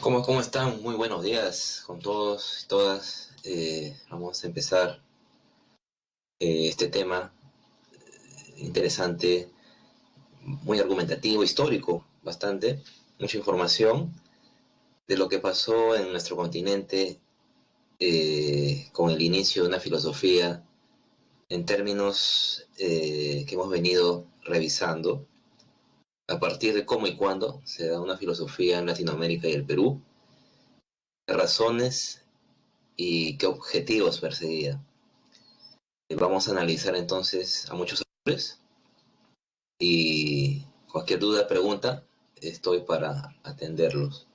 ¿Cómo están? Muy buenos días con todos y todas. Vamos a empezar este tema interesante, muy argumentativo, histórico, bastante, mucha información de lo que pasó en nuestro continente con el inicio de una filosofía en términos que hemos venido revisando a partir de cómo y cuándo se da una filosofía en Latinoamérica y el Perú, qué razones y qué objetivos perseguía. Vamos a analizar entonces a muchos autores y cualquier duda, pregunta, estoy para atenderlos.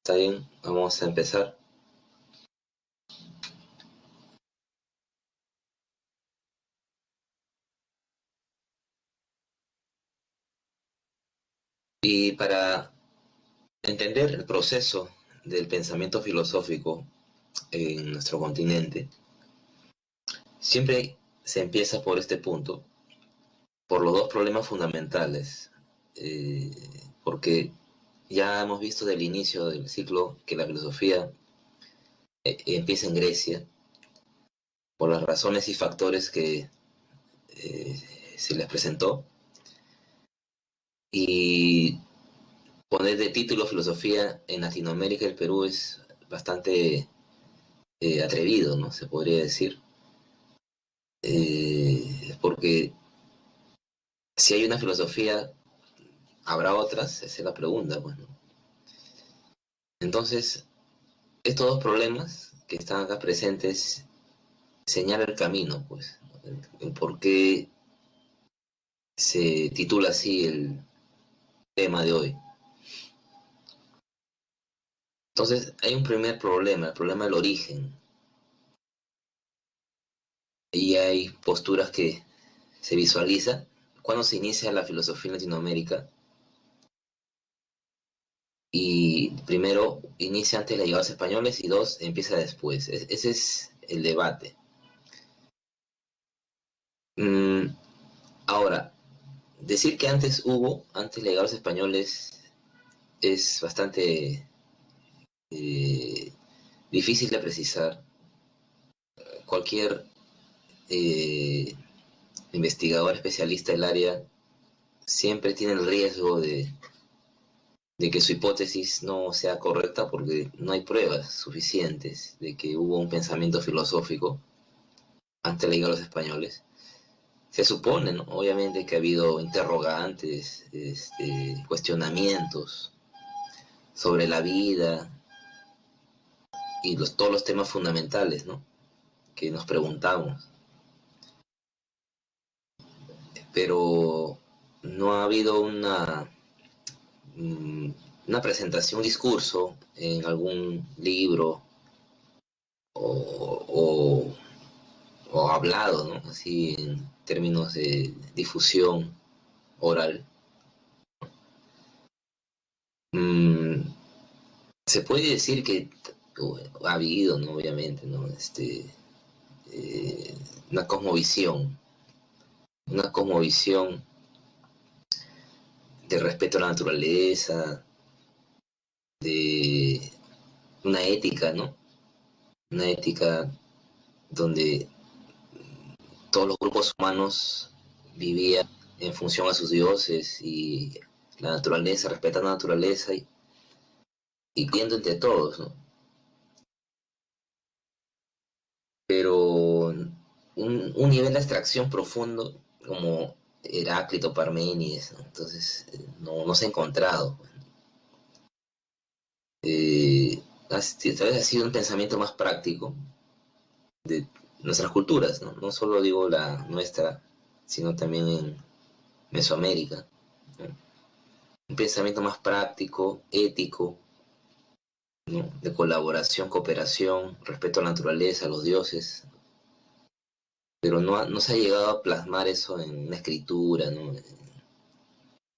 ¿Está bien? Vamos a empezar. Y para entender el proceso del pensamiento filosófico en nuestro continente, siempre se empieza por este punto, por los dos problemas fundamentales, eh, porque ya hemos visto del inicio del ciclo que la filosofía empieza en Grecia, por las razones y factores que se les presentó, y poner de título filosofía en Latinoamérica y el Perú es bastante atrevido, ¿no? Se podría decir. Porque si hay una filosofía, habrá otras, esa es la pregunta. Bueno, entonces, estos dos problemas que están acá presentes señalan el camino, pues, el por qué se titula así el tema de hoy. Entonces, hay un primer problema, el problema del origen. Y hay posturas que se visualizan cuando se inicia la filosofía en Latinoamérica. Y primero, inicia antes la llegada de los españoles y dos, empieza después. Ese es el debate. Mm, Ahora, decir que antes la llegada de los españoles, es bastante eh, difícil de precisar. Cualquier eh, investigador especialista del área siempre tiene el riesgo de que su hipótesis no sea correcta porque no hay pruebas suficientes de que hubo un pensamiento filosófico ante la llegada de los españoles. Se supone, ¿no? Obviamente, que ha habido interrogantes, cuestionamientos sobre la vida y todos los temas fundamentales, ¿no?, que nos preguntamos. Pero no ha habido una presentación, un discurso en algún libro o, o hablado, ¿no?, así en términos de difusión oral. Mm, Se puede decir que ha habido, ¿no?, obviamente, ¿no?, eh, una cosmovisión de respeto a la naturaleza, de una ética, ¿no? Una ética donde todos los grupos humanos vivían en función a sus dioses y la naturaleza, respetando la naturaleza y viendo entre todos, ¿no? Pero un nivel de abstracción profundo como Heráclito, Parménides, ¿no? Entonces no se ha encontrado. Tal vez ha sido un pensamiento más práctico de nuestras culturas, ¿no? No solo digo la nuestra, sino también en Mesoamérica, ¿no? Un pensamiento más práctico, ético, ¿no?, de colaboración, cooperación, respeto a la naturaleza, a los dioses, pero no se ha llegado a plasmar eso en una escritura, ¿no?,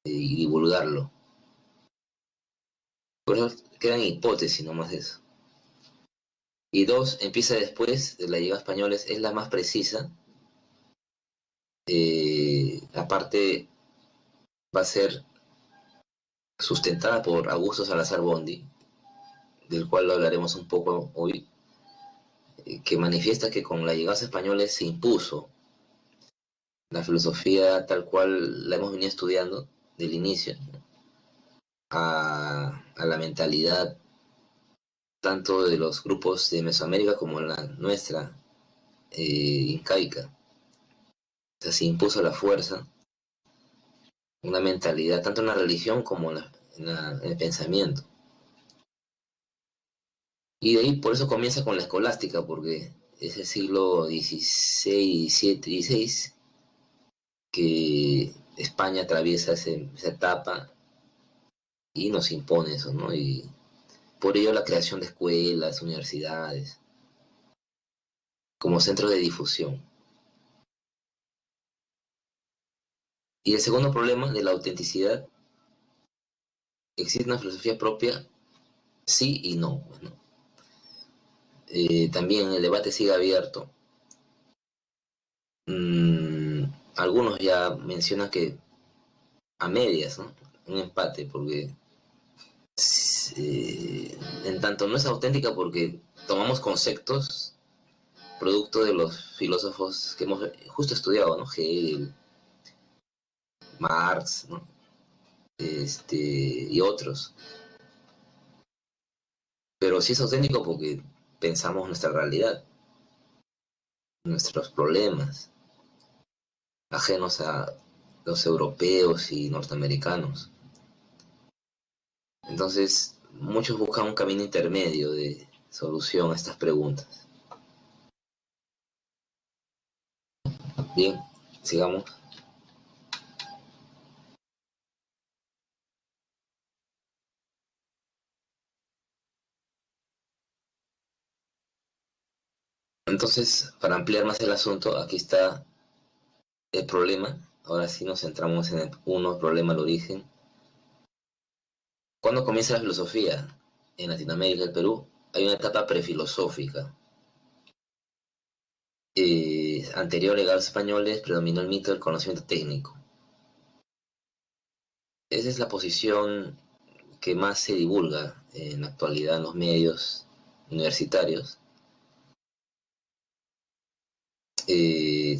y divulgarlo. Por eso quedan hipótesis nomás de eso. Y dos, empieza después de la llegada española, es la más precisa. Aparte, va a ser sustentada por Augusto Salazar Bondi, del cual hablaremos un poco hoy, que manifiesta que con la llegada de los españoles se impuso la filosofía tal cual la hemos venido estudiando del inicio, ¿no? a la mentalidad tanto de los grupos de Mesoamérica como la nuestra, incaica. O sea, se impuso a la fuerza una mentalidad, tanto en la religión como en el pensamiento. Y de ahí por eso comienza con la escolástica, porque es el siglo XVI, XVII, XVI, que España atraviesa esa etapa y nos impone eso, ¿no? Y por ello la creación de escuelas, universidades, como centros de difusión. Y el segundo problema de la autenticidad, ¿existe una filosofía propia? Sí y no. Bueno, también el debate sigue abierto. Mm, algunos ya mencionan que a medias, ¿no? Un empate, porque en tanto no es auténtica porque tomamos conceptos producto de los filósofos que hemos justo estudiado, ¿no? Hegel, Marx, ¿no? Y otros. Pero sí es auténtico porque pensamos nuestra realidad, nuestros problemas, ajenos a los europeos y norteamericanos. Entonces, muchos buscan un camino intermedio de solución a estas preguntas. Bien, sigamos. Entonces, para ampliar más el asunto, aquí está el problema. Ahora sí nos centramos en el uno, problema, el origen. ¿Cuándo comienza la filosofía? En Latinoamérica, el Perú, hay una etapa prefilosófica. Anterior a los españoles, predominó el mito del conocimiento técnico. Esa es la posición que más se divulga en la actualidad en los medios universitarios.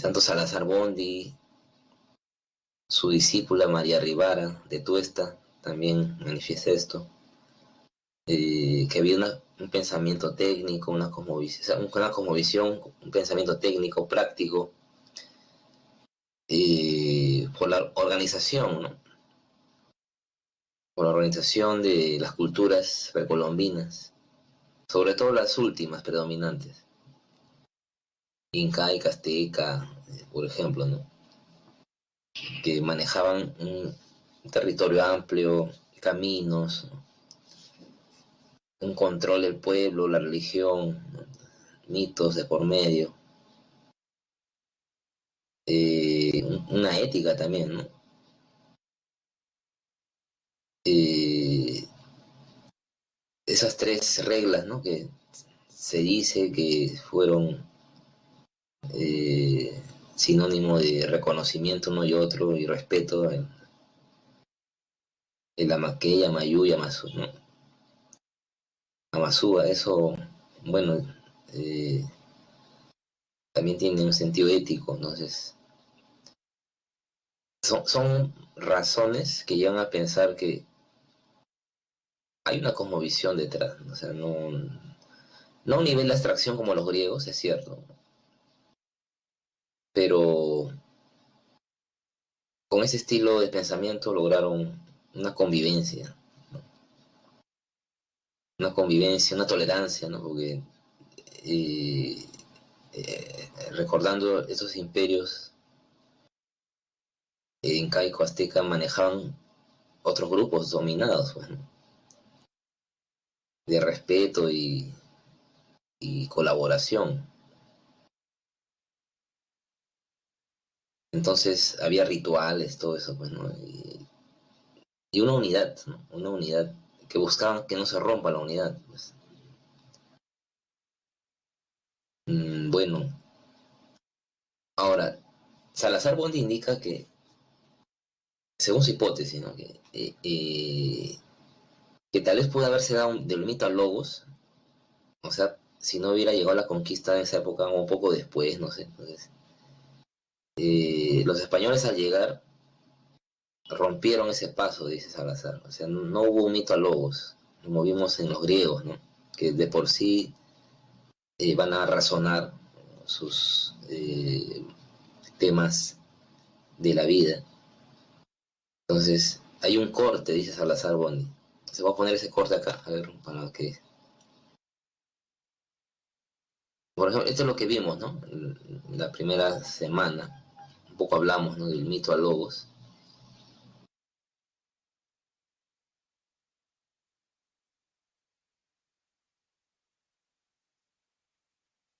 Tanto Salazar Bondi, su discípula María Rivara de Tuesta también manifiesta esto, que había un pensamiento técnico, una cosmovisión, un pensamiento técnico, práctico, por la organización, ¿no? Por la organización de las culturas precolombinas, sobre todo las últimas predominantes, incaica, azteca, por ejemplo, ¿no? Que manejaban un territorio amplio, caminos, ¿no? Un control del pueblo, la religión, ¿no? Mitos de por medio, una ética también, ¿no? Eh, esas tres reglas, ¿no? Que se dice que fueron eh, sinónimo de reconocimiento uno y otro y respeto el Amaqueya, Mayú y Amazu, ¿no? Amazúa, eso, bueno, eh, también tiene un sentido ético, entonces son razones que llevan a pensar que hay una cosmovisión detrás, ¿no? O sea, no a un nivel de abstracción como los griegos, es cierto, pero con ese estilo de pensamiento lograron una convivencia, ¿no? Una convivencia, una tolerancia, ¿no? Porque eh, recordando esos imperios incaico, azteca, manejaban otros grupos dominados, pues, ¿no? De respeto y colaboración. Entonces había rituales, todo eso, pues, ¿no? Y una unidad, ¿no? Una unidad que buscaban que no se rompa la unidad, pues. Bueno, ahora, Salazar Bondi indica que, según su hipótesis, ¿no? Que que tal vez pudo haberse dado del mito a Logos, o sea, si no hubiera llegado la conquista en esa época o un poco después, no sé. Entonces, los españoles al llegar rompieron ese paso, dice Salazar. O sea, no hubo un mito a Logos, como vimos en los griegos, ¿no? Que de por sí van a razonar sus temas de la vida. Entonces, hay un corte, dice Salazar Bondi. Se va a poner ese corte acá, a ver, para que... Por ejemplo, esto es lo que vimos, ¿no? En la primera semana, un poco hablamos, ¿no? Del mito a Logos.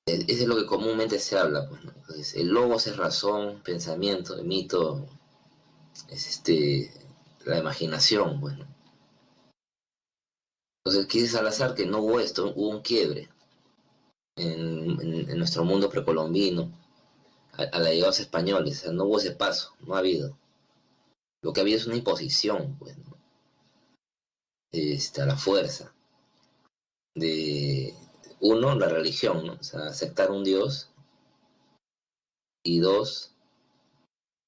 Eso es lo que comúnmente se habla, pues, ¿no? Entonces, el Logos es razón, pensamiento, el mito es la imaginación, bueno. Entonces, quiere Salazar que no hubo esto, hubo un quiebre en nuestro mundo precolombino, a la llegada de los españoles, o sea, no hubo ese paso, no ha habido. Lo que ha habido es una imposición, pues, ¿no? A la fuerza de, uno, la religión, ¿no? O sea, aceptar un Dios, y dos,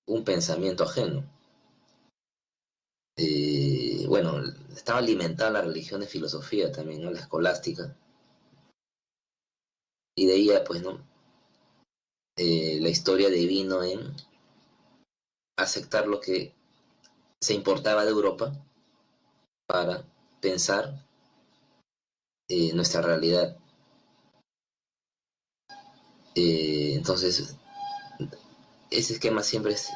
un pensamiento ajeno. Bueno, estaba alimentada la religión de filosofía también, ¿no? La escolástica. Y de ahí ya, pues, ¿no? La historia devino en aceptar lo que se importaba de Europa para pensar nuestra realidad. Entonces, ese esquema siempre es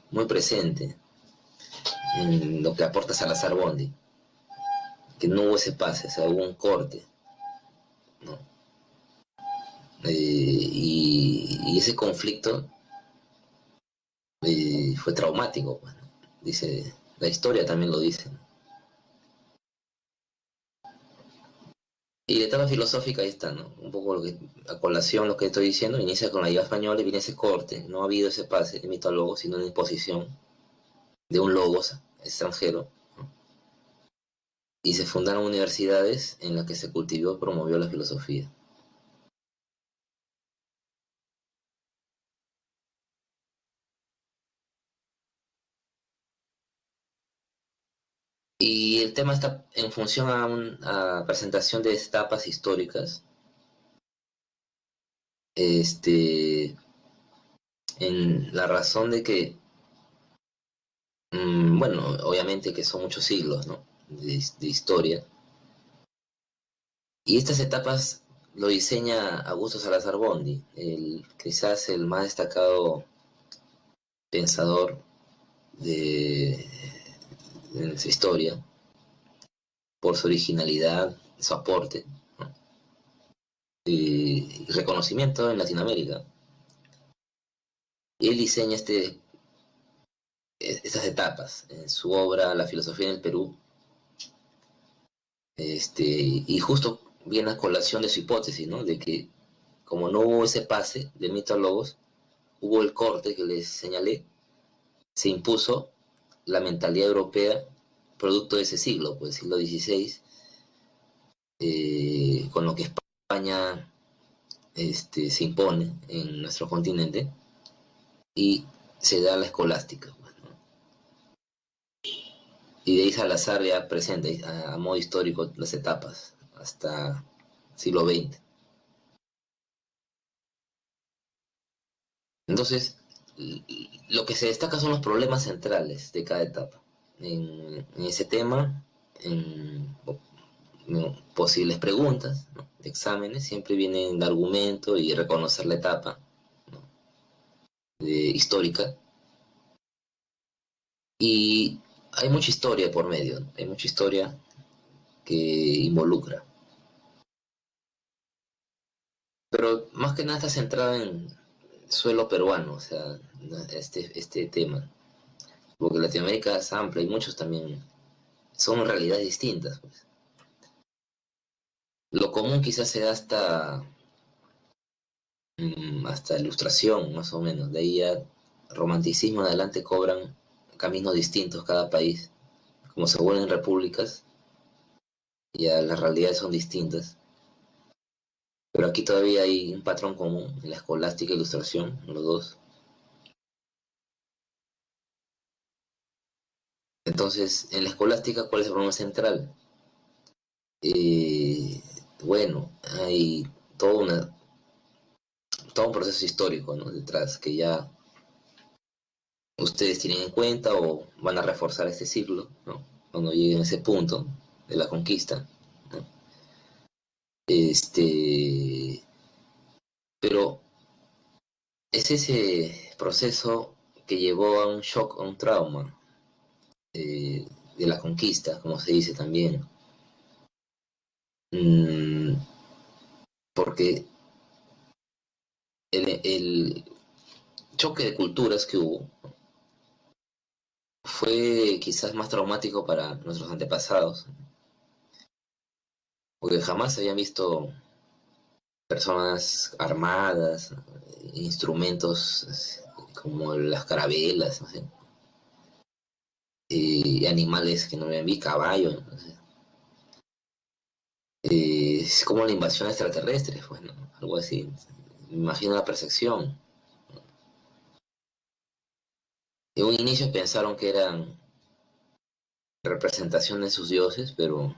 muy presente en lo que aporta Salazar Bondi, que no hubo ese pase, o sea, hubo un corte, ¿no? Y ese conflicto fue traumático, bueno, dice, la historia también lo dice, ¿no? Y la etapa filosófica ahí está, ¿no? Un poco lo que, a colación lo que estoy diciendo, inicia con la llegada española y viene ese corte, no ha habido ese pase de mito a logos, sino una imposición de un logos extranjero, ¿no? Y se fundaron universidades en las que se cultivó y promovió la filosofía. Y el tema está en función a presentación de etapas históricas, este, en la razón de que, bueno, obviamente que son muchos siglos, ¿no? De historia. Y estas etapas lo diseña Augusto Salazar Bondi, quizás el más destacado pensador de, de nuestra historia, por su originalidad, su aporte, ¿no? Y reconocimiento en Latinoamérica. Y él diseña estas etapas en su obra La filosofía en el Perú, y justo viene a colación de su hipótesis, ¿no? De que como no hubo ese pase de mito a logos, hubo el corte que les señalé, se impuso la mentalidad europea producto de ese siglo, pues siglo XVI, con lo que España se impone en nuestro continente y se da la escolástica, pues, ¿no? Y de ahí Salazar ya presente a modo histórico las etapas hasta siglo XX. Entonces, lo que se destaca son los problemas centrales de cada etapa. En ese tema, en ¿no? Posibles preguntas, ¿no? De exámenes, siempre vienen de argumento y reconocer la etapa, ¿no? Histórica. Y hay mucha historia por medio, ¿no? Hay mucha historia que involucra. Pero más que nada está centrada en suelo peruano, o sea, ¿no? Este tema. Porque Latinoamérica es amplia y muchos también son realidades distintas, pues. Lo común quizás se da hasta ilustración, más o menos. De ahí ya romanticismo en adelante cobran caminos distintos cada país, como se vuelven repúblicas. ya las realidades son distintas. Pero aquí todavía hay un patrón común en la escolástica e ilustración, los dos. Entonces, en la escolástica, ¿cuál es el problema central? Eh, bueno, hay todo, todo un proceso histórico, ¿no?, detrás, que ya ustedes tienen en cuenta o van a reforzar este ciclo, ¿no?, cuando lleguen a ese punto de la conquista, ¿no? Pero es ese proceso que llevó a un shock, a un trauma, de la conquista, como se dice también. Mm, porque el choque de culturas que hubo fue quizás más traumático para nuestros antepasados, porque jamás habían visto personas armadas, instrumentos como las carabelas, no sé, animales que no habían visto, caballos, no sé. Es como la invasión extraterrestre, pues, ¿no?, algo así. Me imagino la percepción. En un inicio pensaron que eran representación de sus dioses, pero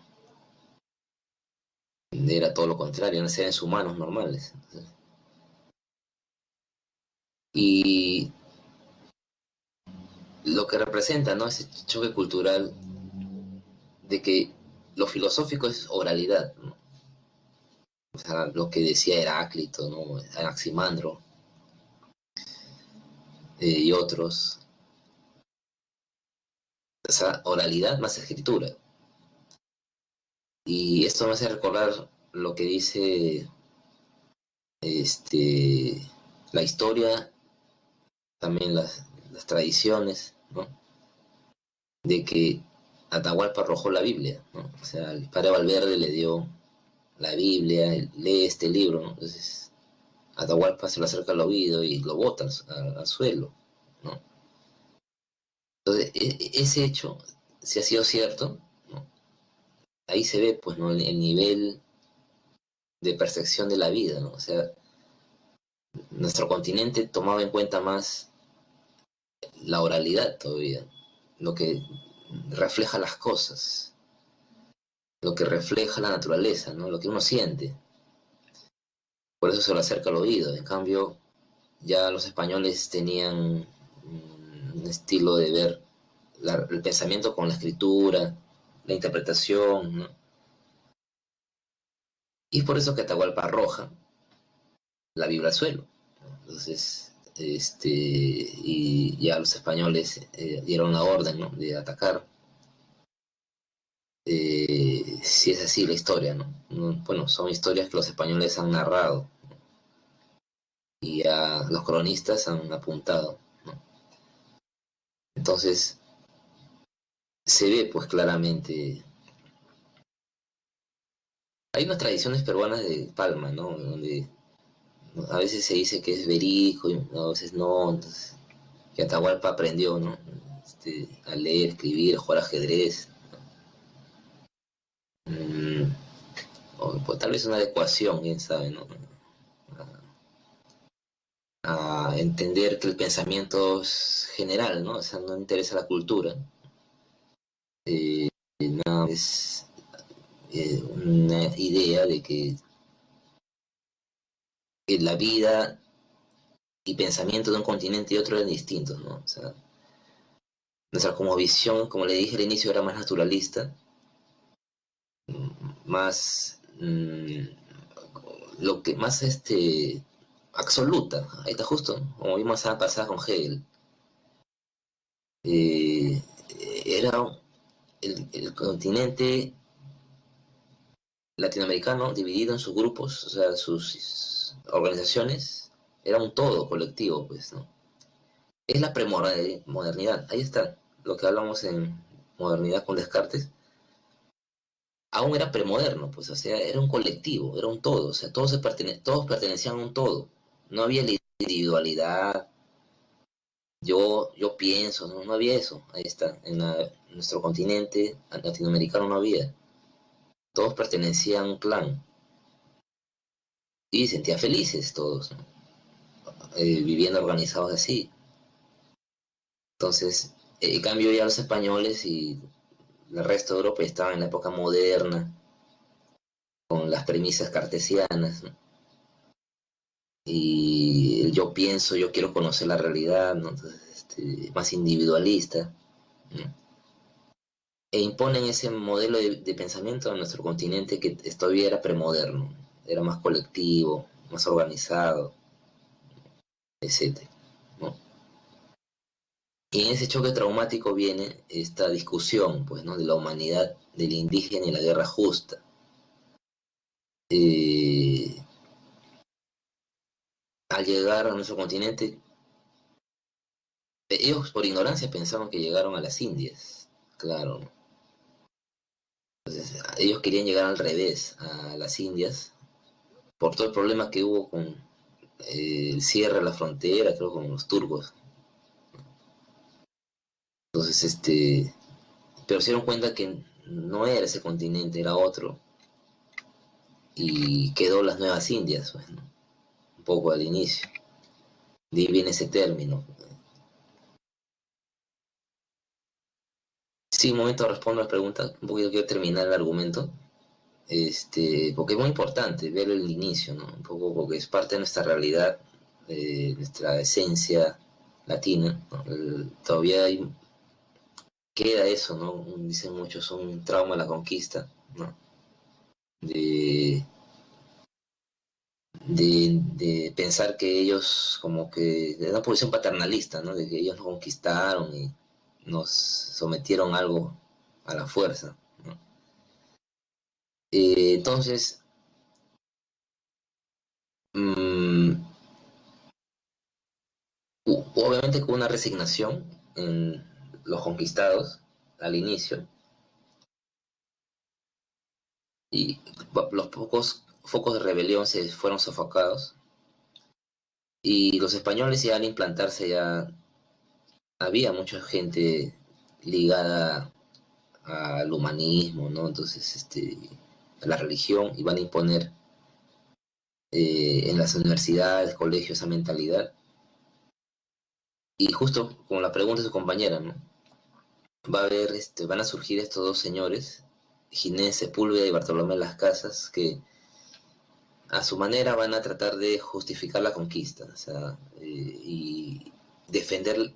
era todo lo contrario, eran seres humanos normales. Y lo que representa, ¿no?, ese choque cultural de que lo filosófico es oralidad, ¿no? O sea, lo que decía Heráclito, ¿no?, Anaximandro, y otros. O sea, oralidad más escritura. Y esto me hace recordar lo que dice este, la historia, también las tradiciones, ¿no?, de que Atahualpa arrojó la Biblia, ¿no? O sea, el padre Valverde le dio la Biblia, lee este libro, ¿no? Entonces Atahualpa se lo acerca al oído y lo bota al suelo, ¿no? Entonces, ese hecho, si ha sido cierto, ¿no?, ahí se ve, pues, ¿no?, el nivel de percepción de la vida, ¿no? O sea, nuestro continente tomaba en cuenta más la oralidad todavía, lo que refleja las cosas, lo que refleja la naturaleza, ¿no?, lo que uno siente. Por eso se lo acerca al oído. En cambio, ya los españoles tenían un estilo de ver el pensamiento con la escritura, la interpretación, ¿no? Y es por eso que Atahualpa arroja la Biblia al suelo, ¿no? Entonces, y ya los españoles dieron la orden, ¿no?, de atacar. Si es así la historia, ¿no? Bueno, son historias que los españoles han narrado y a los cronistas han apuntado, ¿no? Entonces, se ve pues claramente. Hay unas tradiciones peruanas de Palma, ¿no?, donde a veces se dice que es verídico y a veces no. Entonces, que Atahualpa aprendió, ¿no?, a leer, escribir, a jugar ajedrez. Mm, o pues, tal vez una adecuación, quién sabe, ¿no?, a entender que el pensamiento es general, ¿no? O sea, no interesa la cultura. Nada, es una idea de que la vida y pensamiento de un continente y otro eran distintos, ¿no? O sea, nuestra como visión, como le dije al inicio, era más naturalista, más lo que más absoluta. Ahí está justo, como vimos semana pasada con Hegel. Eh, Era el continente latinoamericano dividido en sus grupos, o sea, sus organizaciones, era un todo colectivo, pues, ¿no? Es la premodernidad, ahí está, lo que hablamos en modernidad con Descartes, aún era premoderno, pues, o sea, era un colectivo, era un todo, o sea, todos pertenecían a un todo, no había la individualidad, yo pienso, no, no había eso, ahí está, en nuestro continente latinoamericano no había. todos pertenecían a un clan y se sentían felices todos, ¿no? Viviendo organizados así. Entonces, en cambio ya los españoles y el resto de Europa estaban en la época moderna, con las premisas cartesianas, ¿no? Y el yo pienso, yo quiero conocer la realidad, ¿no? Entonces, más individualista, ¿no? E imponen ese modelo de pensamiento a nuestro continente que todavía era premoderno, era más colectivo, más organizado, etcétera, ¿no? Y en ese choque traumático viene esta discusión, pues, ¿no? De la humanidad, del indígena y la guerra justa. Eh, Al llegar a nuestro continente, ellos por ignorancia pensaban que llegaron a las Indias, claro, ¿no? Entonces, ellos querían llegar al revés, a las Indias, por todo el problema que hubo con el cierre de la frontera, creo, con los turcos. Entonces, pero se dieron cuenta que no era ese continente, era otro, y quedó las nuevas Indias, pues, ¿no? Un poco al inicio. De ahí viene ese término. Sí, un momento respondo a la pregunta, un poquito quiero terminar el argumento, porque es muy importante ver el inicio, ¿no? Un poco porque es parte de nuestra realidad, nuestra esencia latina, ¿no? Todavía queda eso, ¿no? Dicen muchos, un trauma de la conquista, ¿no? De, de pensar que ellos como que, de una posición paternalista, ¿no? De que ellos nos conquistaron y nos sometieron algo a la fuerza, ¿no? Entonces, mmm, obviamente con una resignación en los conquistados al inicio, y los pocos focos de rebelión se fueron sofocados, y los españoles ya al implantarse ya había mucha gente ligada al humanismo, ¿no? Entonces, a la religión, iban a imponer en las universidades, colegios, esa mentalidad. Y justo como la pregunta de su compañera, ¿no? Va a haber, van a surgir estos dos señores, Ginés Sepúlveda y Bartolomé Las Casas, que a su manera van a tratar de justificar la conquista, o sea, y defender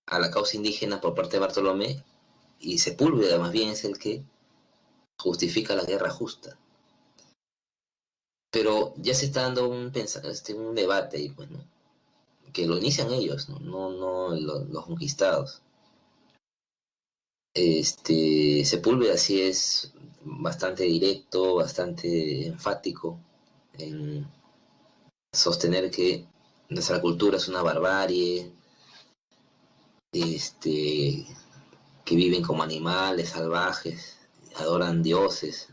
a la causa indígena por parte de Bartolomé, y Sepúlveda más bien es el que justifica la guerra justa. Pero ya se está dando un debate ahí, pues, ¿no? Que lo inician ellos, no, no los conquistados. Sepúlveda sí es bastante directo, bastante enfático en sostener que nuestra cultura es una barbarie, que viven como animales salvajes, adoran dioses,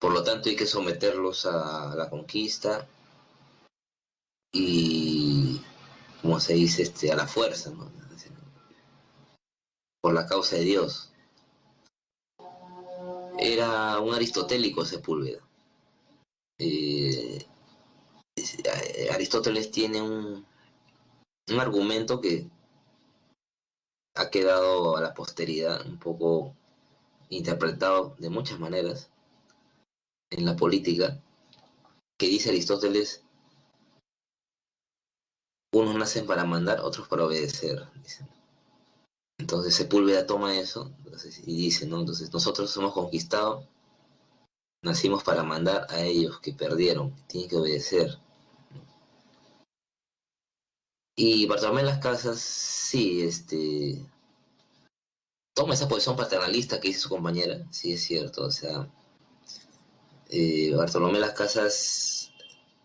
por lo tanto hay que someterlos a la conquista y, como se dice, a la fuerza, ¿no? Por la causa de Dios. Era un aristotélico Sepúlveda. Eh, Aristóteles tiene un argumento que ha quedado a la posteridad un poco interpretado de muchas maneras en la política, que dice Aristóteles, unos nacen para mandar, otros para obedecer. Dicen. Entonces Sepúlveda toma eso, entonces, y dice, ¿no? Entonces nosotros hemos conquistado, nacimos para mandar a ellos que perdieron, tienen que obedecer. Y Bartolomé Las Casas, sí, toma esa posición paternalista que dice su compañera, sí es cierto, o sea, Bartolomé Las Casas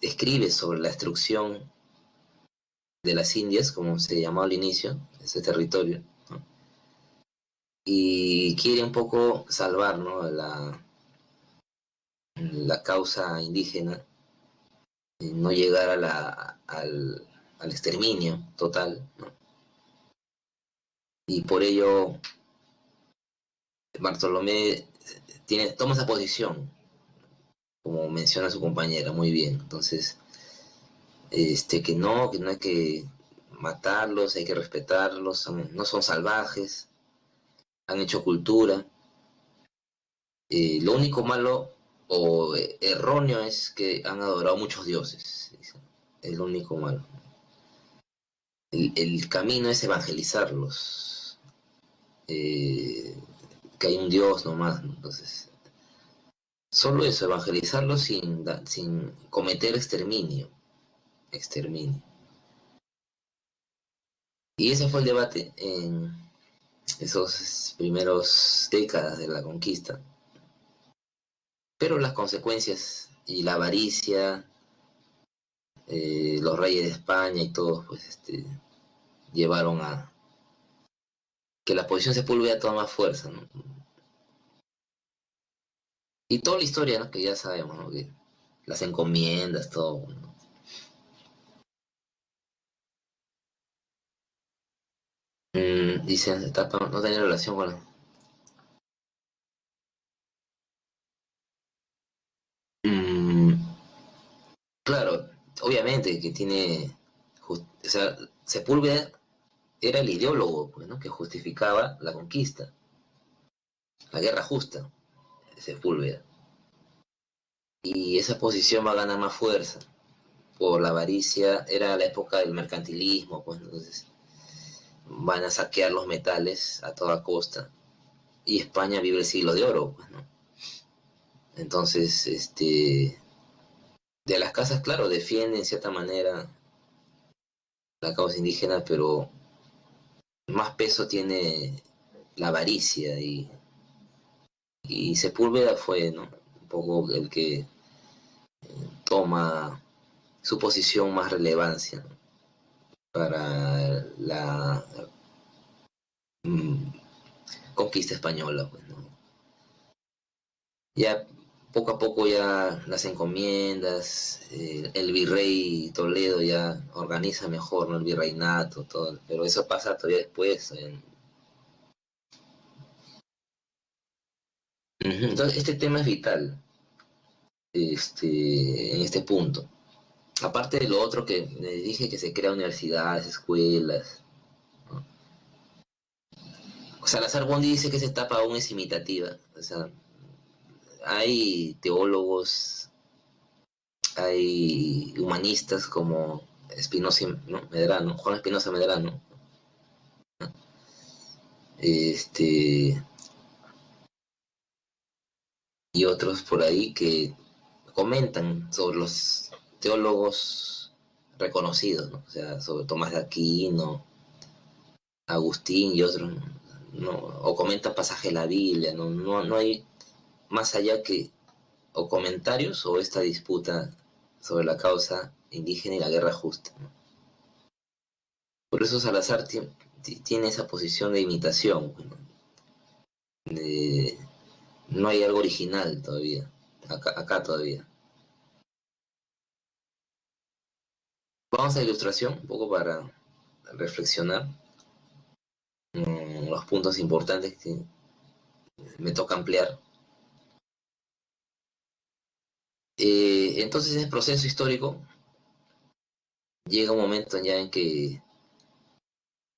escribe sobre la destrucción de las Indias, como se llamaba al inicio, ese territorio, ¿no? Y quiere un poco salvar, ¿no? La causa indígena, no llegar al exterminio total, ¿no? Y por ello Bartolomé toma esa posición, como menciona su compañera, muy bien. Entonces, que no hay que matarlos, hay que respetarlos, no son salvajes, han hecho cultura. Lo único malo o erróneo es que han adorado muchos dioses. Es lo único malo. El camino es evangelizarlos. Que hay un Dios nomás, ¿no? Entonces, solo eso, evangelizarlos sin cometer exterminio. Y ese fue el debate en esos primeros décadas de la conquista. Pero las consecuencias y la avaricia, los reyes de España y todos, pues, llevaron a que la posición Sepúlveda toma más fuerza, ¿no? Y toda la historia, ¿no? Que ya sabemos, ¿no? Que las encomiendas, todo, ¿no? Dicen, etapa no tenía relación con la... Mm, claro, obviamente que tiene... O sea, Sepúlveda era el ideólogo, pues, ¿no? Que justificaba la conquista, la guerra justa, Sepúlveda. Y esa posición va a ganar más fuerza por la avaricia. Era la época del mercantilismo, pues entonces van a saquear los metales a toda costa. Y España vive el siglo de oro, pues, ¿no? Entonces, de las casas, claro, defienden en cierta manera la causa indígena, pero más peso tiene la avaricia y Sepúlveda fue, ¿no? Un poco el que toma su posición más relevancia, ¿no? Para la mm, conquista española, pues, ¿no? Ya poco a poco ya las encomiendas, el virrey Toledo ya organiza mejor, ¿no? El virreinato, todo, pero eso pasa todavía después. Entonces, este tema es vital, en este punto. Aparte de lo otro que les dije, que se crean universidades, escuelas, ¿no? Salazar Bondi dice que esa etapa aún es imitativa. O sea, hay teólogos, hay humanistas como Espinosa, ¿no? Medrano, Juan Espinosa Medrano, este, y otros por ahí que comentan sobre los teólogos reconocidos, ¿no? O sea, sobre Tomás de Aquino, Agustín y otros, ¿no? O comentan pasajes de la Biblia, no hay más allá que o comentarios o esta disputa sobre la causa indígena y la guerra justa, ¿no? Por eso Salazar tiene esa posición de imitación, ¿no? De, no hay algo original todavía, acá todavía. Vamos a la ilustración, un poco para reflexionar los puntos importantes que me toca ampliar. Entonces, en el proceso histórico llega un momento ya en que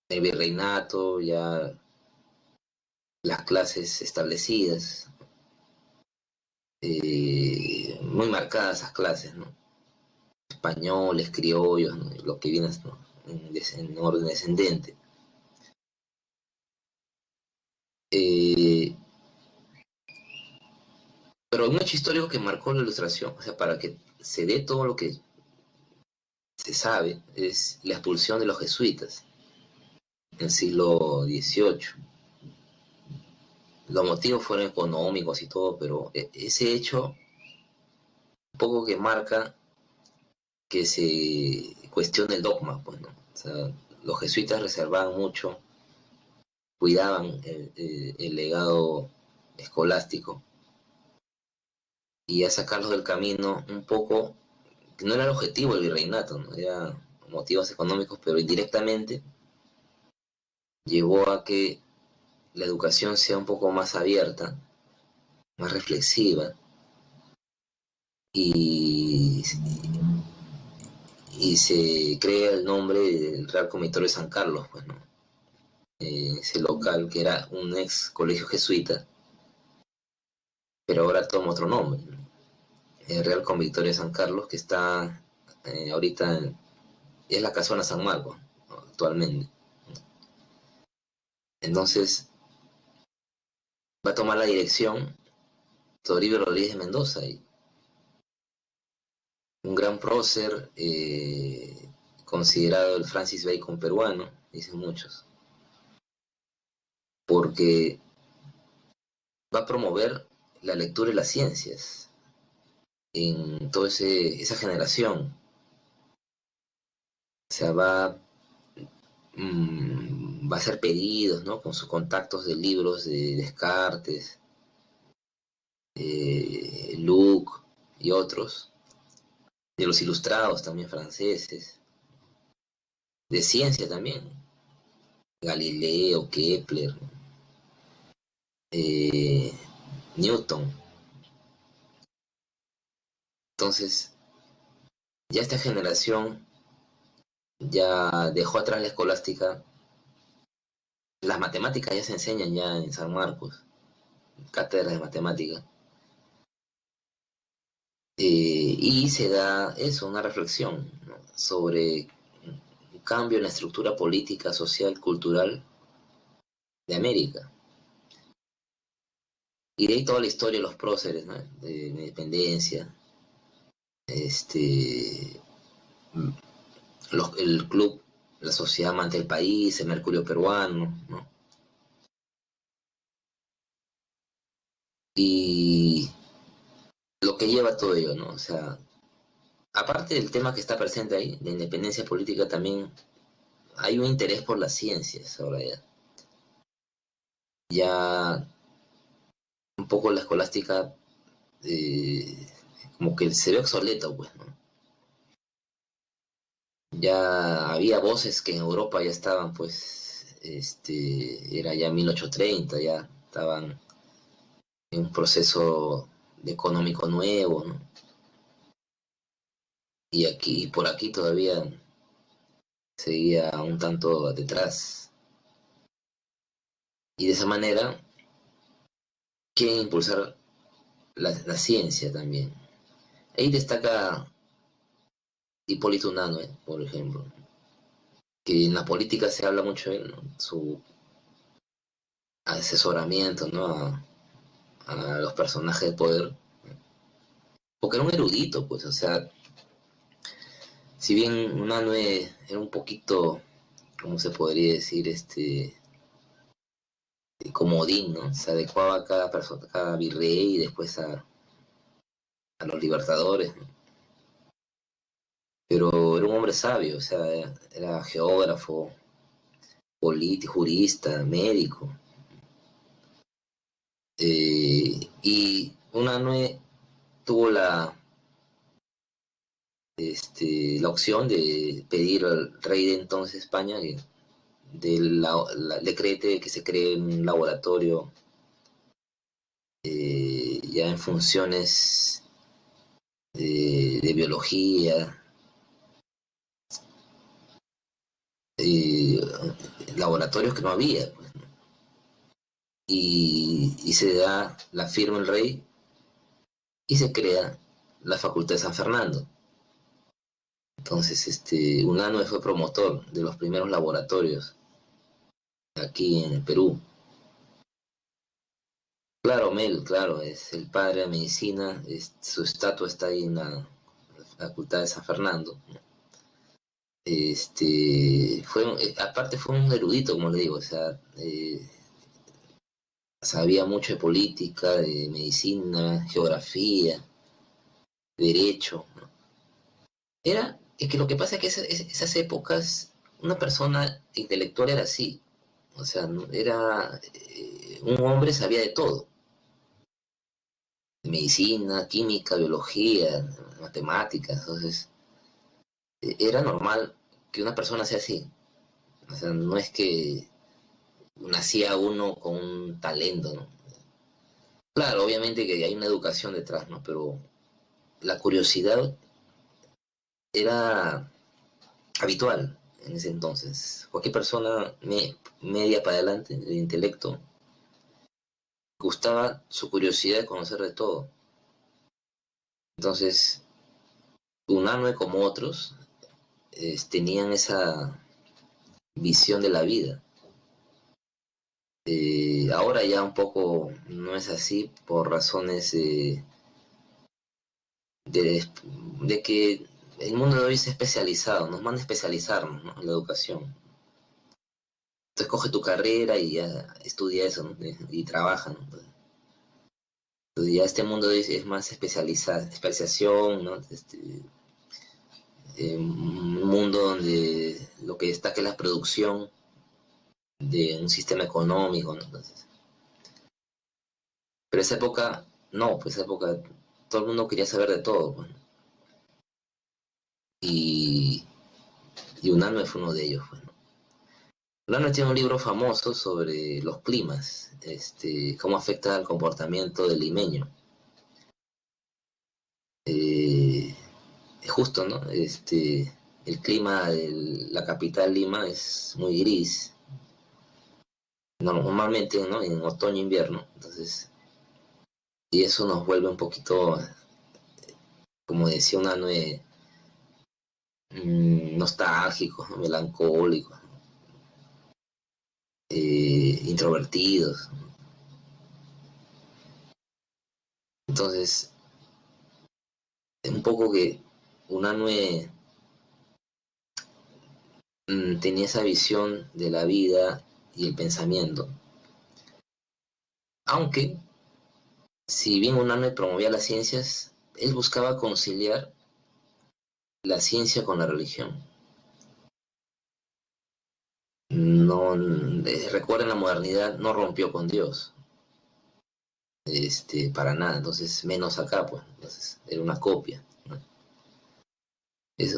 el virreinato, ya las clases establecidas, muy marcadas esas clases, ¿no? Españoles, criollos, ¿no? Lo que viene, ¿no? En orden descendente. Eh, pero un hecho histórico que marcó la ilustración, o sea, para que se dé todo lo que se sabe, es la expulsión de los jesuitas en el siglo XVIII. Los motivos fueron económicos y todo, pero ese hecho un poco que marca que se cuestiona el dogma, pues, ¿no? O sea, los jesuitas reservaban mucho, cuidaban el legado escolástico y a sacarlos del camino un poco, que no era el objetivo del virreinato, ¿no? Era motivos económicos, pero indirectamente llevó a que la educación sea un poco más abierta más reflexiva, y, y se crea el nombre del Real Comitorio de San Carlos, pues, ¿no? Ese local que era un ex colegio jesuita, pero ahora toma otro nombre, ¿no? El Real Convictorio de San Carlos, que está ahorita es la Casona San Marcos, ¿no? Actualmente. Entonces va a tomar la dirección Toribio Rodríguez de Mendoza, y un gran prócer, considerado el Francis Bacon peruano, dicen muchos, porque va a promover la lectura y las ciencias en toda esa generación. O sea, va a hacer pedidos, ¿no? Con sus contactos de libros de Descartes, Luke y otros, de los ilustrados también franceses, de ciencia también, Galileo, Kepler, eh, Newton. Entonces, ya esta generación ya dejó atrás la escolástica. Las matemáticas ya se enseñan ya en San Marcos, cátedras de matemática. Y se da eso, una reflexión, ¿no? Sobre un cambio en la estructura política, social, cultural de América. Y de ahí toda la historia de los próceres, ¿no? De independencia, este, el club, la sociedad amante del país, el Mercurio peruano, ¿no? Y lo que lleva todo ello, ¿no? O sea, aparte del tema que está presente ahí, de independencia política, también hay un interés por las ciencias ahora ya. Ya un poco la escolástica, eh, como que se ve obsoleto, pues, ¿no? Ya había voces que en Europa ya estaban, pues, era ya 1830, ya estaban en un proceso económico nuevo, ¿no? Y aquí, por aquí todavía seguía un tanto detrás. Y de esa manera quieren impulsar la ciencia también. Ahí destaca Hipólito Unanue, por ejemplo, que en la política se habla mucho de él, ¿no? Su asesoramiento, ¿no? A los personajes de poder, porque era un erudito, pues, o sea, si bien Unanue era un poquito, ¿cómo se podría decir? Comodín, ¿no? Se adecuaba a cada persona, a cada virrey y después a los libertadores, ¿no? Pero era un hombre sabio, o sea, era geógrafo, político, jurista, médico. Y Unanue tuvo la opción de pedir al rey de entonces España que decrete que se cree un laboratorio, ya en funciones de biología, eh, laboratorios que no había, pues, ¿no? Y se da la firma el rey y se crea la Facultad de San Fernando. Entonces, Unanue fue promotor de los primeros laboratorios aquí en el Perú. Claro, Mel, claro, es el padre de medicina, su estatua está ahí en la Facultad de San Fernando. Aparte fue un erudito, como le digo, o sea, sabía mucho de política, de medicina, geografía, derecho, ¿no? Es que lo que pasa es que esas épocas, una persona intelectual era así, o sea, un hombre sabía de todo, de medicina, química, biología, matemáticas. Entonces era normal que una persona sea así, o sea, no es que nacía uno con un talento, ¿no? Claro, obviamente que hay una educación detrás, ¿no? Pero la curiosidad era habitual en ese entonces. Cualquier persona media para adelante, de intelecto, gustaba su curiosidad de conocer de todo. Entonces, Unanue como otros tenían esa visión de la vida. Ahora ya un poco no es así por razones de, de que el mundo de hoy se ha especializado, nos manda a especializarnos, ¿no?, en la educación. Entonces coge tu carrera y ya estudia eso, ¿no?, y trabaja, ¿no? Entonces ya este mundo es más especialización, ¿no? Un mundo donde lo que destaca es la producción de un sistema económico, ¿no? Entonces, pero esa época, no, pues esa época todo el mundo quería saber de todo, pues, ¿no? Y, y Unanue fue uno de ellos, pues, ¿no? Unanue tiene un libro famoso sobre los climas, cómo afecta al comportamiento del limeño. Eh, es justo, ¿no? El clima de la capital Lima es muy gris, normalmente, ¿no?, en otoño e invierno, entonces, y eso nos vuelve un poquito, como decía Unanue, nostálgicos, ¿no?, melancólicos, introvertidos. Entonces, un poco que Unanue tenía esa visión de la vida y el pensamiento, aunque si bien Unanue promovía las ciencias, él buscaba conciliar la ciencia con la religión. No, recuerden, la modernidad no rompió con Dios, para nada, entonces menos acá, pues, entonces era una copia, ¿no?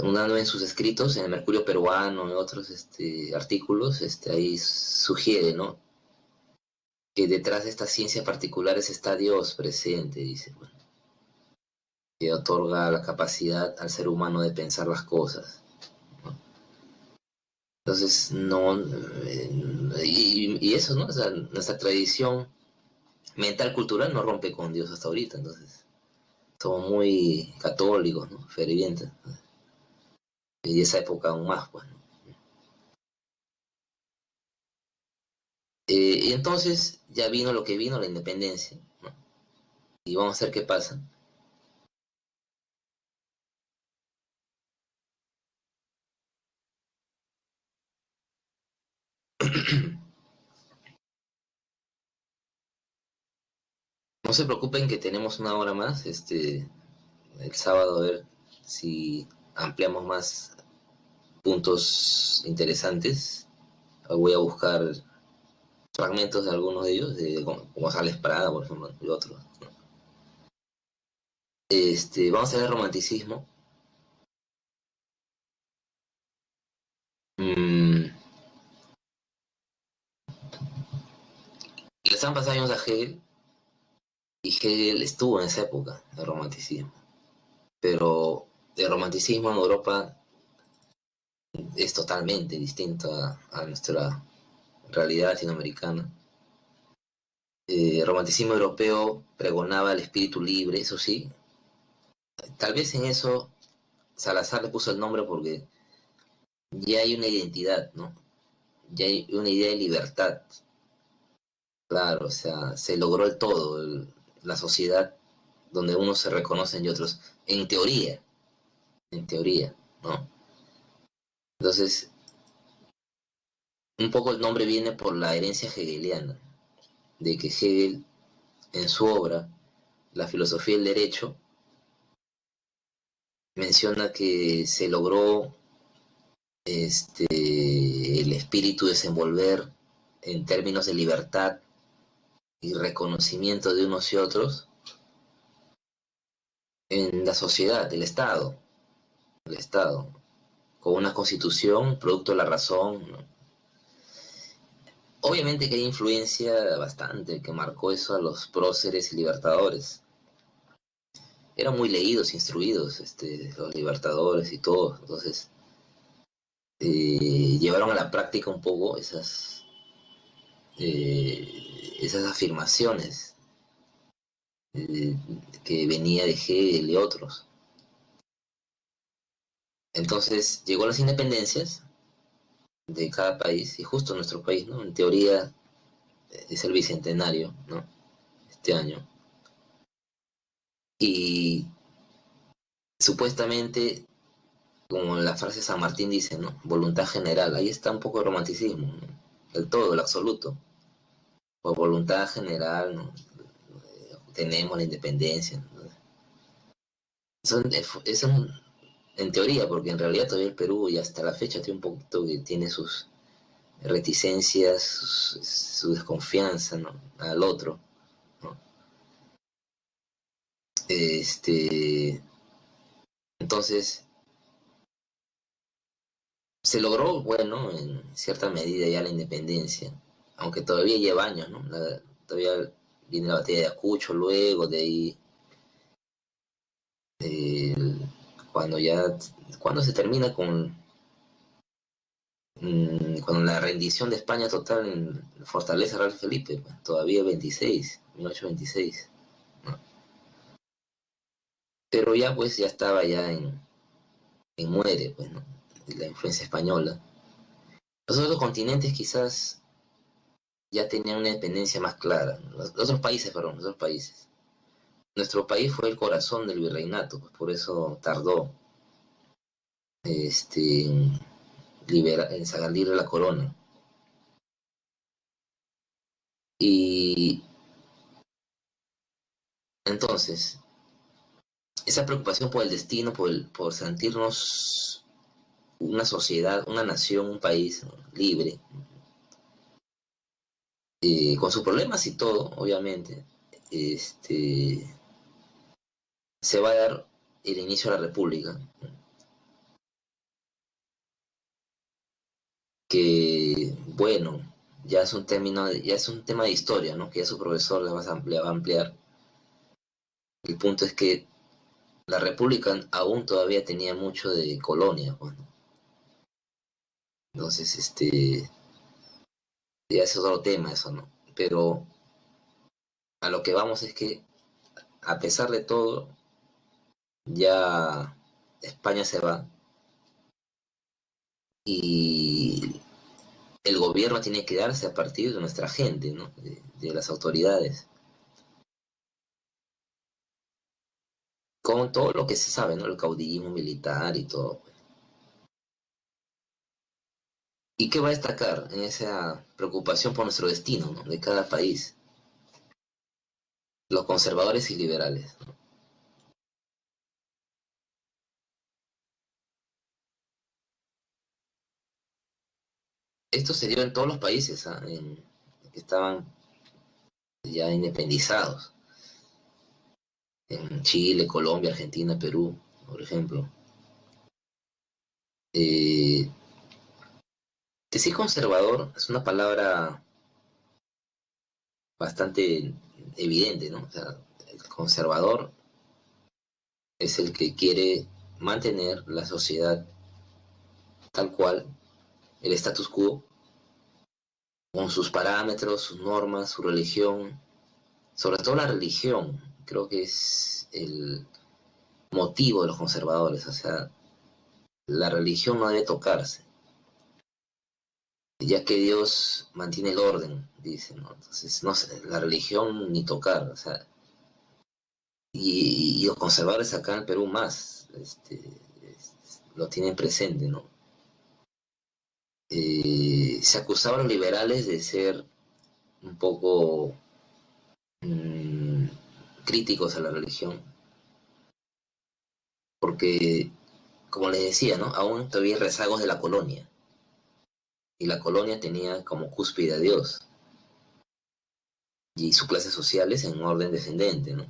Uno en sus escritos, en el Mercurio Peruano y otros artículos, ahí sugiere, ¿no?, que detrás de estas ciencias particulares está Dios presente, dice, bueno, que otorga la capacidad al ser humano de pensar las cosas, ¿no? Entonces, no, y eso, ¿no? O sea, nuestra tradición mental cultural no rompe con Dios hasta ahorita, entonces somos muy católicos, ¿no?, fervientes, ¿no? Y esa época aún más, pues, ¿no? Y entonces ya vino lo que vino, la independencia, ¿no? Y vamos a ver qué pasa. No se preocupen que tenemos una hora más, el sábado, a ver si ampliamos más puntos interesantes. Voy a buscar fragmentos de algunos de ellos, de González Prada, por ejemplo, y otros, ¿no? Vamos a ver romanticismo. Mm, Le están pasando años a Hegel, y Hegel estuvo en esa época del romanticismo. Pero el romanticismo en Europa es totalmente distinto a nuestra realidad latinoamericana. El romanticismo europeo pregonaba el espíritu libre, eso sí. Tal vez en eso Salazar le puso el nombre porque ya hay una identidad, ¿no? Ya hay una idea de libertad. Claro, o sea, se logró el todo, la sociedad donde unos se reconocen y otros, en teoría, ¿no? Entonces, un poco el nombre viene por la herencia hegeliana, de que Hegel, en su obra, La filosofía del derecho, menciona que se logró el espíritu desenvolver en términos de libertad y reconocimiento de unos y otros en la sociedad, el Estado, con una constitución producto de la razón, ¿no? Obviamente que hay influencia bastante que marcó eso a los próceres y libertadores. Eran muy leídos, instruidos, los libertadores y todo. Entonces, llevaron a la práctica un poco esas afirmaciones eh, que venía de Hegel y otros. Entonces, llegó a las independencias de cada país, y justo nuestro país, ¿no? En teoría es el bicentenario, ¿no? Este año. Y supuestamente, como la frase San Martín dice, ¿no? Voluntad general, ahí está un poco de romanticismo, ¿no? El todo, el absoluto. Por voluntad general, ¿no? Tenemos la independencia, ¿no? Eso en teoría, porque en realidad todavía el Perú y hasta la fecha tiene un poquito que tiene sus reticencias, su desconfianza, ¿no? Al otro, ¿no? Este, entonces, se logró, bueno, en cierta medida ya la independencia, aunque todavía lleva años, ¿no? Todavía viene la batalla de Acucho, luego de ahí, eh, cuando ya, cuando se termina con la rendición de España total en Fortaleza Real Felipe, pues, todavía 1826, ¿no? Pero ya pues ya estaba ya en muere, pues, ¿no? La influencia española. Los otros continentes quizás ya tenían una independencia más clara, ¿no? Los otros países, perdón, los otros países. Nuestro país fue el corazón del virreinato, pues por eso tardó en, en salir de la corona. Y entonces, esa preocupación por el destino, por sentirnos una sociedad, una nación, un país, ¿no? Libre, con sus problemas y todo, obviamente, se va a dar el inicio de la República, que, bueno, ya es un término, ya es un tema de historia, ¿no? Que ya su profesor le va a ampliar. El punto es que la República aún todavía tenía mucho de colonia, pues, ¿no? Entonces, ya es otro tema eso, ¿no? Pero a lo que vamos es que, a pesar de todo, ya España se va y el gobierno tiene que darse a partir de nuestra gente, ¿no? De las autoridades, con todo lo que se sabe, ¿no? El caudillismo militar y todo. ¿Y qué va a destacar en esa preocupación por nuestro destino, ¿no? De cada país? Los conservadores y liberales, ¿no? Esto se dio en todos los países, ¿ah? Que estaban ya independizados, en Chile, Colombia, Argentina, Perú, por ejemplo. Eh, Decir conservador es una palabra bastante evidente, ¿no? O sea, el conservador es el que quiere mantener la sociedad tal cual, el status quo, con sus parámetros, sus normas, su religión, sobre todo la religión, creo que es el motivo de los conservadores, o sea, la religión no debe tocarse, ya que Dios mantiene el orden, dice, ¿no? Entonces, no sé, la religión ni tocar, o sea, y los conservadores acá en el Perú más, lo tienen presente, ¿no? Se acusaba a los liberales de ser un poco mmm, críticos a la religión, porque, como les decía, ¿no? Aún todavía hay rezagos de la colonia, y la colonia tenía como cúspide a Dios, y sus clases sociales en orden descendente, ¿no?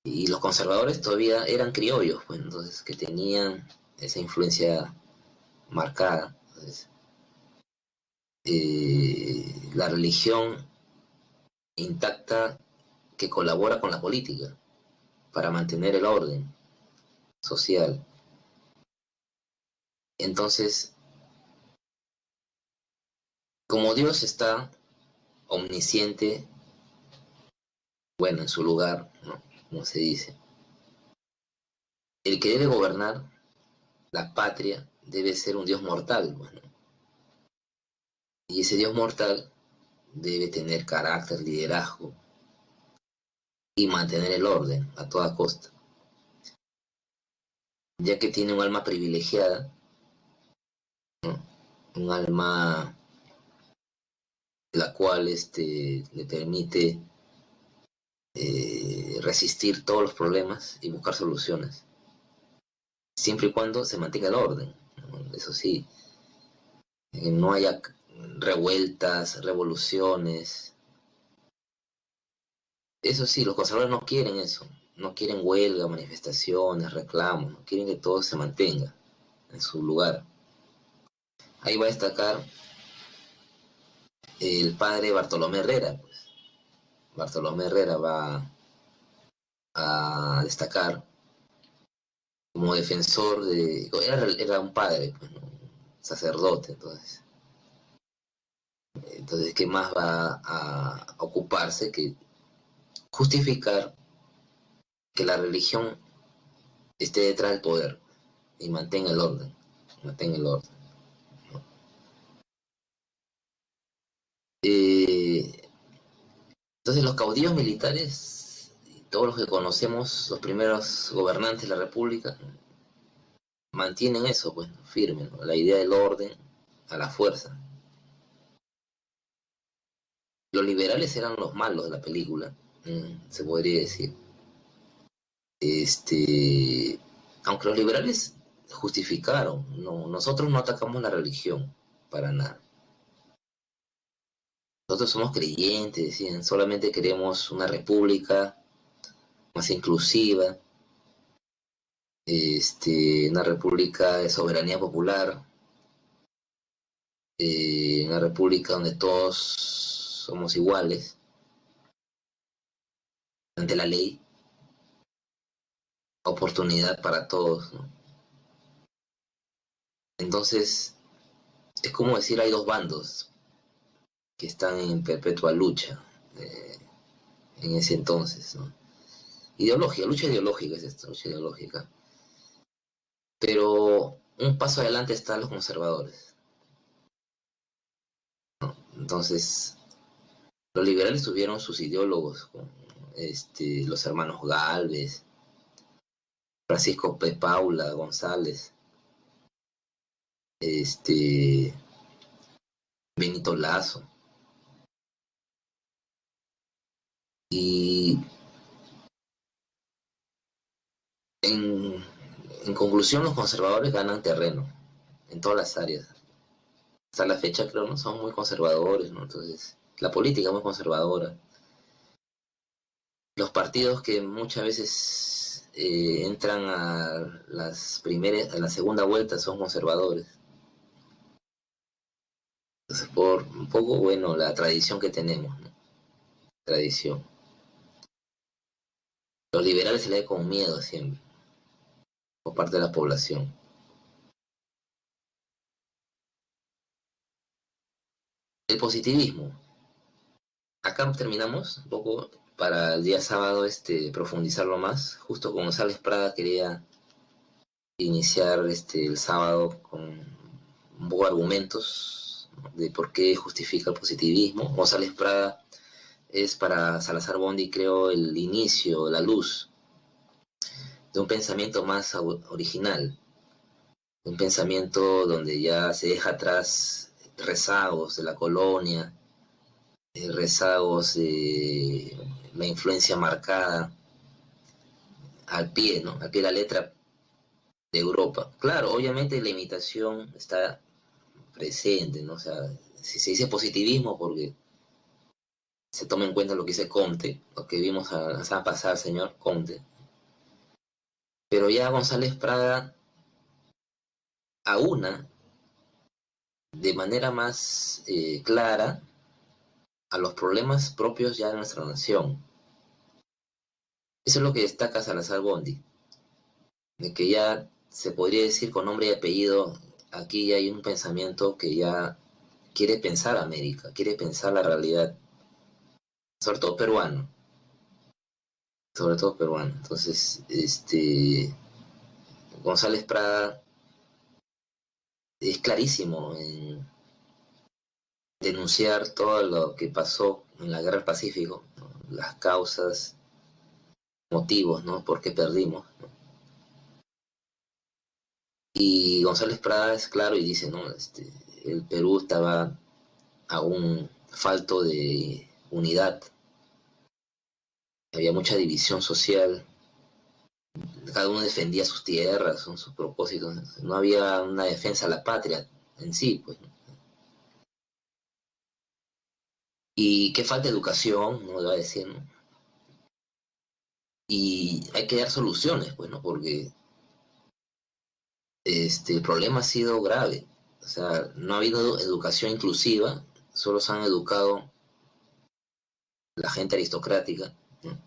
Y los conservadores todavía eran criollos, pues, entonces, que tenían esa influencia marcada. Entonces, la religión intacta que colabora con la política para mantener el orden social. Entonces, como Dios está omnisciente, bueno, en su lugar, ¿no? Como se dice, el que debe gobernar la patria debe ser un Dios mortal, bueno, y ese Dios mortal debe tener carácter, liderazgo y mantener el orden a toda costa, ya que tiene un alma privilegiada, ¿no? Un alma la cual le permite resistir todos los problemas y buscar soluciones, siempre y cuando se mantenga el orden, ¿no? Eso sí, no haya revueltas, revoluciones. Eso sí, los conservadores no quieren eso, no quieren huelga, manifestaciones, reclamos, no quieren que todo se mantenga en su lugar. Ahí va a destacar el padre Bartolomé Herrera, pues. Bartolomé Herrera va a destacar como defensor de... Era un padre, pues, ¿no? Un sacerdote, entonces, ¿qué más va a ocuparse que justificar que la religión esté detrás del poder y mantenga el orden, mantenga el orden, ¿no? Eh, entonces los caudillos militares, todos los que conocemos, los primeros gobernantes de la República, mantienen eso, pues, firme, ¿no? La idea del orden a la fuerza. Los liberales eran los malos de la película, se podría decir. Aunque los liberales justificaron, no, nosotros no atacamos la religión, para nada. Nosotros somos creyentes, decían, solamente queremos una república más inclusiva, una república de soberanía popular, una república donde todos somos iguales ante la ley, oportunidad para todos, ¿no? Entonces, es como decir, hay dos bandos que están en perpetua lucha en ese entonces, ¿no? Ideología, lucha ideológica es esto, lucha ideológica. Pero un paso adelante están los conservadores, ¿no? Entonces, los liberales tuvieron sus ideólogos, los hermanos Gálvez, Francisco P. Paula González, Benito Lazo. Y en, en conclusión, los conservadores ganan terreno en todas las áreas. Hasta la fecha, creo, ¿no? Son muy conservadores, ¿no? Entonces, la política es muy conservadora. Los partidos que muchas veces entran a a la segunda vuelta son conservadores. Entonces, por un poco, bueno, la tradición que tenemos, ¿no? Tradición. Los liberales se le ve con miedo siempre, por parte de la población. El positivismo. Acá terminamos un poco para el día sábado profundizarlo más. Justo con González Prada quería iniciar el sábado con un poco de argumentos, ¿no? De por qué justifica el positivismo. González Prada es para Salazar Bondi, creo, el inicio, la luz de un pensamiento más original, un pensamiento donde ya se deja atrás rezagos de la colonia, rezagos de la influencia marcada al pie, ¿no? Al pie de la letra de Europa. Claro, obviamente la imitación está presente, ¿no? O sea, si se dice positivismo porque se toma en cuenta lo que dice Comte, lo que vimos la semana pasada, señor Comte. Pero ya González Prada aúna de manera más clara a los problemas propios ya de nuestra nación. Eso es lo que destaca Salazar Bondi, de que ya se podría decir con nombre y apellido, aquí ya hay un pensamiento que ya quiere pensar América, quiere pensar la realidad, sobre todo peruano, sobre todo peruano. Entonces, González Prada es clarísimo en denunciar todo lo que pasó en la Guerra del Pacífico, ¿no? Las causas, motivos, ¿no? Por qué perdimos, ¿no? Y González Prada es claro y dice, ¿no? El Perú estaba aún falto de unidad, había mucha división social, cada uno defendía sus tierras, sus propósitos, no había una defensa a la patria en sí, pues, ¿no? Y qué falta de educación, no iba a decir, ¿no? Y hay que dar soluciones, pues, ¿no? Porque el problema ha sido grave. O sea, no ha habido educación inclusiva, solo se han educado la gente aristocrática, ¿no?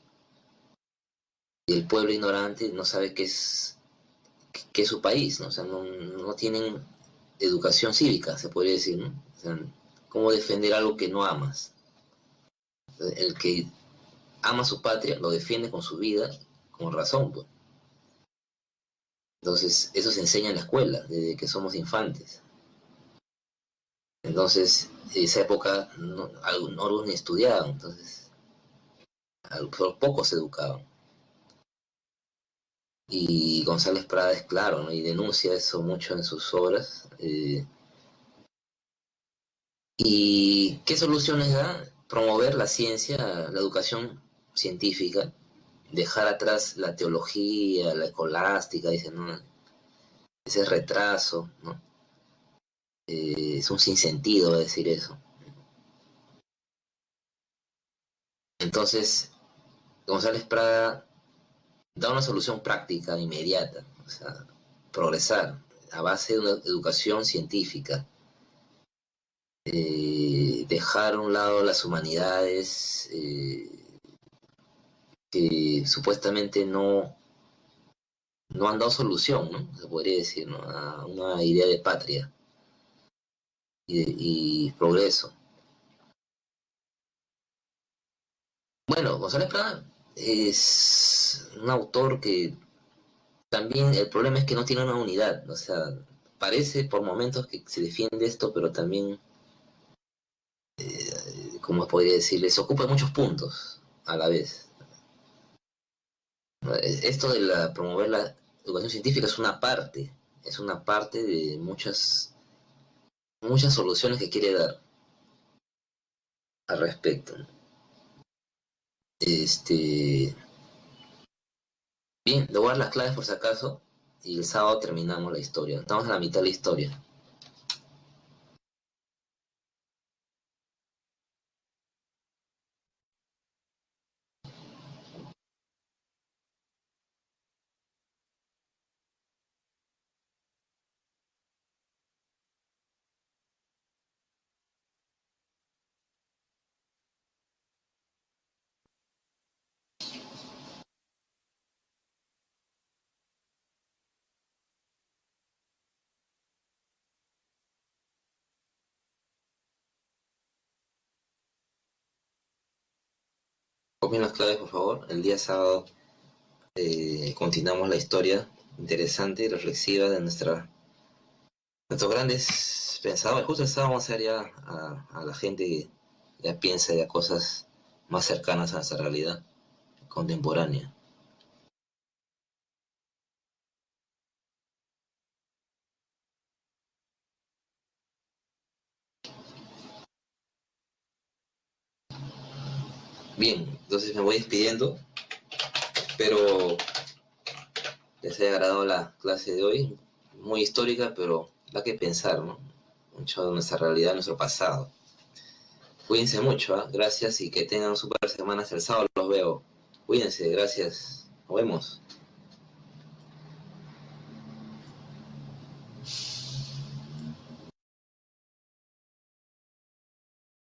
Y el pueblo ignorante no sabe qué es su país, ¿no? O sea, no tienen educación cívica, se podría decir, ¿no? O sea, cómo defender algo que no amas. El que ama su patria lo defiende con su vida, con razón, pues. Entonces, eso se enseña en la escuela, desde que somos infantes. Entonces, en esa época, algunos ni estudiaban, entonces, pocos se educaban. Y González Prada es claro, ¿no? Y denuncia eso mucho en sus obras. ¿Y qué soluciones da? Promover la ciencia, la educación científica, dejar atrás la teología, la escolástica, dicen, ¿no? Ese retraso, ¿no? Es un sinsentido decir eso. Entonces, González Prada da una solución práctica, inmediata, o sea, progresar a base de una educación científica, dejar a un lado las humanidades que supuestamente no han dado solución, ¿no? Se podría decir, ¿no? A una idea de patria y progreso. Bueno, González Prada es un autor que también el problema es que no tiene una unidad, o sea, parece por momentos que se defiende esto, pero también, como podría decirles, ocupa muchos puntos a la vez. Esto de promover la educación científica es una parte de muchas soluciones que quiere dar al respecto. Este, Bien, le voy a dar las claves por si acaso y el sábado terminamos la historia. Estamos a la mitad de la historia. Copien las claves, por favor. El día sábado continuamos la historia interesante y reflexiva de nuestros grandes pensadores. Justo el sábado vamos a hacer ya a la gente que ya piensa ya cosas más cercanas a nuestra realidad contemporánea. Bien, entonces me voy despidiendo. Espero les haya agradado la clase de hoy. Muy histórica, pero da que pensar, ¿no? Mucho de nuestra realidad, de nuestro pasado. Cuídense mucho, ¿eh? Gracias y que tengan super semanas. El sábado los veo. Cuídense, gracias. Nos vemos.